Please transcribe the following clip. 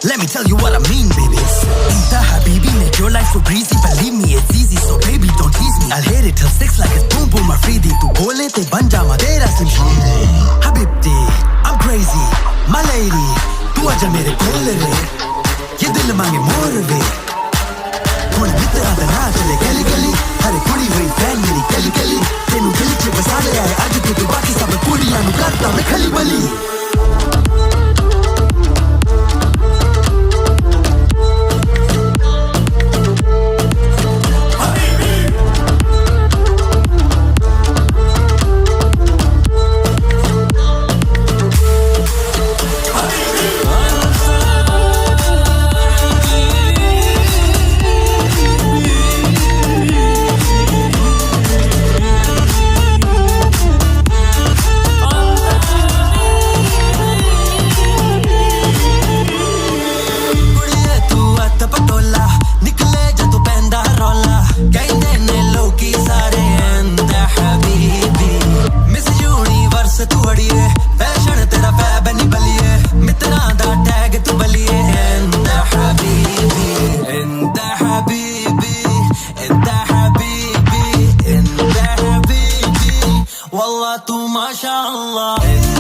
Let me tell you what I mean, baby. Inta habibi, make your life so breezy. Believe me, it's easy, so baby, don't tease me. I'll hit it till 6 like it's boom boom Afridi. Tu bole te ban jama tera Slim Shady. Habibti, I'm crazy, my lady. Tu aja mere kol re, ye dil mange more ve. Hun bitra da na chale gali gali. Hare kudi hui fan meri gali gali. Tenu dil che basa le aaye aaj tu baki sab kudiyan nu karta main khali bali. Wallah tu mashallah.